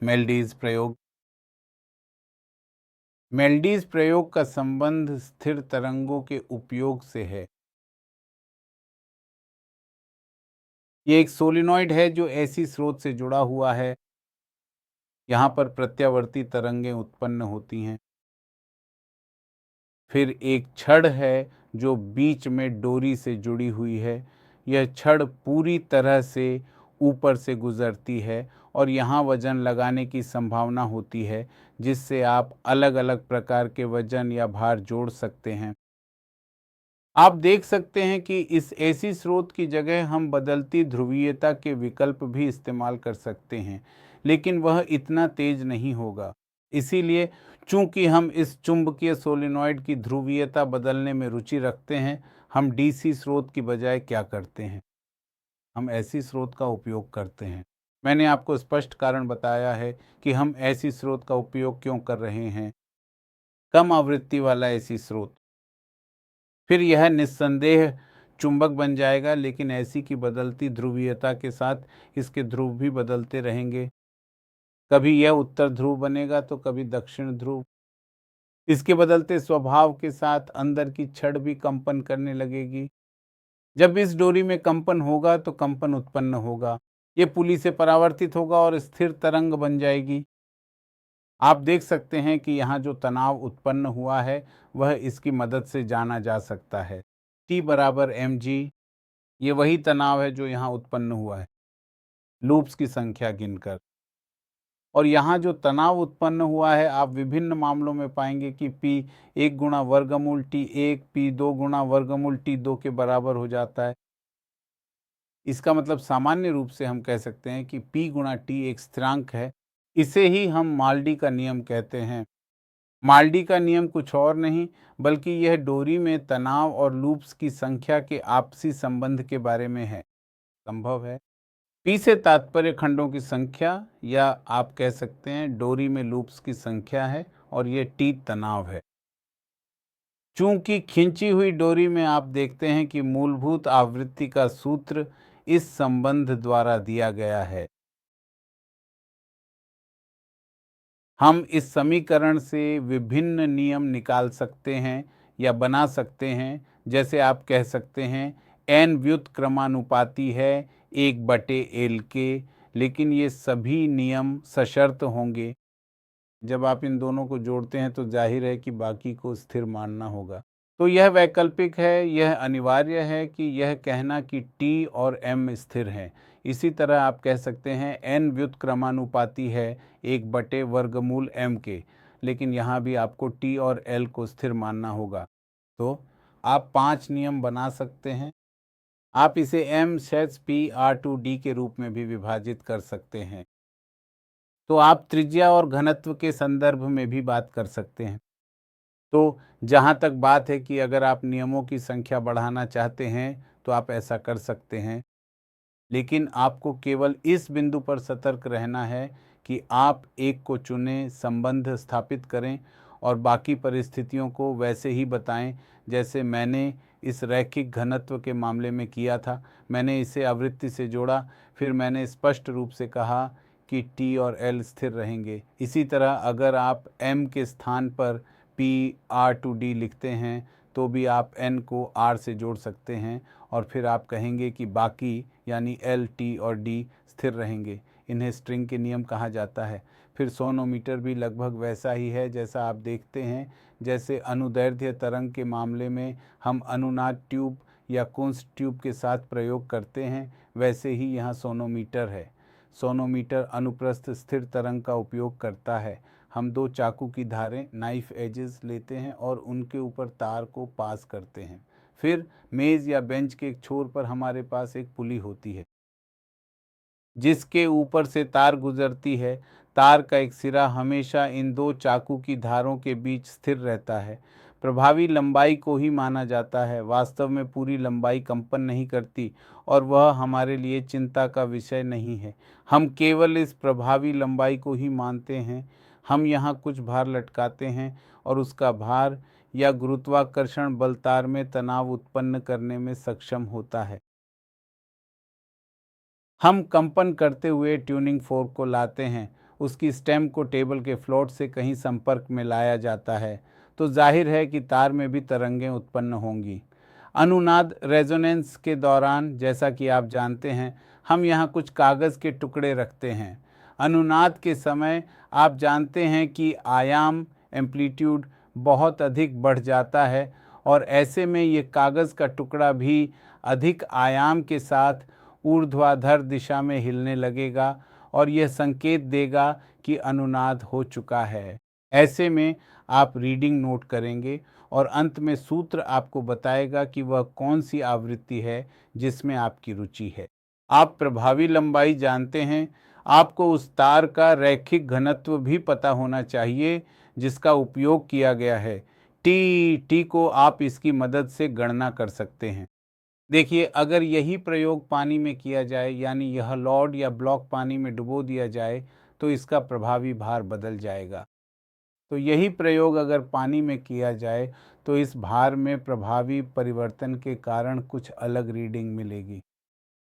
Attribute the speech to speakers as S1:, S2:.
S1: मेल्डीज प्रयोग। मेल्डीज प्रयोग का संबंध स्थिर तरंगों के उपयोग से है। ये एक सोलिनॉइड है जो ऐसी स्रोत से जुड़ा हुआ है। यहाँ पर प्रत्यावर्ती तरंगें उत्पन्न होती हैं। फिर एक छड़ है जो बीच में डोरी से जुड़ी हुई है। यह छड़ पूरी तरह से ऊपर से गुजरती है और यहाँ वजन लगाने की संभावना होती है, जिससे आप अलग अलग प्रकार के वजन या भार जोड़ सकते हैं। आप देख सकते हैं कि इस एसी स्रोत की जगह हम बदलती ध्रुवीयता के विकल्प भी इस्तेमाल कर सकते हैं, लेकिन वह इतना तेज नहीं होगा। इसीलिए चूंकि हम इस चुंबकीय सोलेनॉइड की ध्रुवीयता बदलने में रुचि रखते हैं, हम डीसी स्रोत की बजाय क्या करते हैं, हम एसी स्रोत का उपयोग करते हैं। मैंने आपको स्पष्ट कारण बताया है कि हम एसी स्रोत का उपयोग क्यों कर रहे हैं। कम आवृत्ति वाला एसी स्रोत, फिर यह निस्संदेह चुंबक बन जाएगा, लेकिन ऐसी की बदलती ध्रुवीयता के साथ इसके ध्रुव भी बदलते रहेंगे। कभी यह उत्तर ध्रुव बनेगा तो कभी दक्षिण ध्रुव। इसके बदलते स्वभाव के साथ अंदर की छड़ भी कंपन करने लगेगी। जब इस डोरी में कंपन होगा तो कंपन उत्पन्न होगा। ये पुली से परावर्तित होगा और स्थिर तरंग बन जाएगी। आप देख सकते हैं कि यहाँ जो तनाव उत्पन्न हुआ है वह इसकी मदद से जाना जा सकता है। T बराबर mg, ये वही तनाव है जो यहाँ उत्पन्न हुआ है लूप्स की संख्या गिनकर। और यहाँ जो तनाव उत्पन्न हुआ है आप विभिन्न मामलों में पाएंगे कि P 1 गुणा वर्गमूल T1 P 2 गुणा वर्गमूल T2 के बराबर हो जाता है। इसका मतलब सामान्य रूप से हम कह सकते हैं कि P गुणा T एक स्थिरांक है। इसे ही हम माल्डी का नियम कहते हैं। माल्डी का नियम कुछ और नहीं बल्कि यह डोरी में तनाव और लूप्स की संख्या के आपसी संबंध के बारे में है। संभव है। पी से तात्पर्य खंडों की संख्या या आप कह सकते हैं डोरी में लूप्स की संख्या है और ये टी तनाव है। चूंकि खींची हुई डोरी में आप देखते हैं कि मूलभूत आवृत्ति का सूत्र इस संबंध द्वारा दिया गया है। हम इस समीकरण से विभिन्न नियम निकाल सकते हैं या बना सकते हैं। जैसे आप कह सकते हैं n व्युत्क्रमानुपाती है 1/L के, लेकिन ये सभी नियम सशर्त होंगे। जब आप इन दोनों को जोड़ते हैं तो जाहिर है कि बाकी को स्थिर मानना होगा। तो यह वैकल्पिक है, यह अनिवार्य है कि यह कहना कि T और M स्थिर हैं। इसी तरह आप कह सकते हैं n व्युत्क्रमानुपाती है 1/वर्गमूल m के, लेकिन यहाँ भी आपको T और L को स्थिर मानना होगा। तो आप 5 नियम बना सकते हैं। आप इसे m शेष P R2D के रूप में भी विभाजित कर सकते हैं। तो आप त्रिज्या और घनत्व के संदर्भ में भी बात कर सकते हैं। तो जहाँ तक बात है कि अगर आप नियमों की संख्या बढ़ाना चाहते हैं तो आप ऐसा कर सकते हैं, लेकिन आपको केवल इस बिंदु पर सतर्क रहना है कि आप एक को चुनें, संबंध स्थापित करें और बाकी परिस्थितियों को वैसे ही बताएं जैसे मैंने इस रैखिक घनत्व के मामले में किया था। मैंने इसे आवृत्ति से जोड़ा, फिर मैंने स्पष्ट रूप से कहा कि T और L स्थिर रहेंगे। इसी तरह अगर आप M के स्थान पर P R2D लिखते हैं तो भी आप N को R से जोड़ सकते हैं और फिर आप कहेंगे कि बाकी यानी L, T और D स्थिर रहेंगे। इन्हें स्ट्रिंग के नियम कहा जाता है। फिर सोनोमीटर भी लगभग वैसा ही है जैसा आप देखते हैं। जैसे अनुदैर्ध्य तरंग के मामले में हम अनुनाद ट्यूब या कुंस ट्यूब के साथ प्रयोग करते हैं, वैसे ही यहाँ सोनोमीटर है। सोनोमीटर अनुप्रस्थ स्थिर तरंग का उपयोग करता है। हम 2 चाकू की धारें नाइफ एजेस लेते हैं और उनके ऊपर तार को पास करते हैं। फिर मेज़ या बेंच के एक छोर पर हमारे पास एक पुली होती है जिसके ऊपर से तार गुजरती है। तार का एक सिरा हमेशा इन 2 चाकू की धारों के बीच स्थिर रहता है। प्रभावी लंबाई को ही माना जाता है। वास्तव में पूरी लंबाई कंपन नहीं करती और वह हमारे लिए चिंता का विषय नहीं है। हम केवल इस प्रभावी लंबाई को ही मानते हैं। हम यहाँ कुछ भार लटकाते हैं और उसका भार या गुरुत्वाकर्षण बल तार में तनाव उत्पन्न करने में सक्षम होता है। हम कंपन करते हुए ट्यूनिंग फोर्क को लाते हैं, उसकी स्टेम को टेबल के फ्लोट से कहीं संपर्क में लाया जाता है तो जाहिर है कि तार में भी तरंगें उत्पन्न होंगी। अनुनाद रेजोनेंस के दौरान, जैसा कि आप जानते हैं, हम यहाँ कुछ कागज़ के टुकड़े रखते हैं। अनुनाद के समय आप जानते हैं कि आयाम एम्पलीट्यूड बहुत अधिक बढ़ जाता है और ऐसे में ये कागज़ का टुकड़ा भी अधिक आयाम के साथ ऊर्ध्वाधर दिशा में हिलने लगेगा और यह संकेत देगा कि अनुनाद हो चुका है। ऐसे में आप रीडिंग नोट करेंगे और अंत में सूत्र आपको बताएगा कि वह कौन सी आवृत्ति है जिसमें आपकी रुचि है। आप प्रभावी लंबाई जानते हैं, आपको उस तार का रैखिक घनत्व भी पता होना चाहिए जिसका उपयोग किया गया है। टी को आप इसकी मदद से गणना कर सकते हैं। देखिए, अगर यही प्रयोग पानी में किया जाए, यानी यह लॉड या ब्लॉक पानी में डुबो दिया जाए, तो इसका प्रभावी भार बदल जाएगा। तो यही प्रयोग अगर पानी में किया जाए तो इस भार में प्रभावी परिवर्तन के कारण कुछ अलग रीडिंग मिलेगी।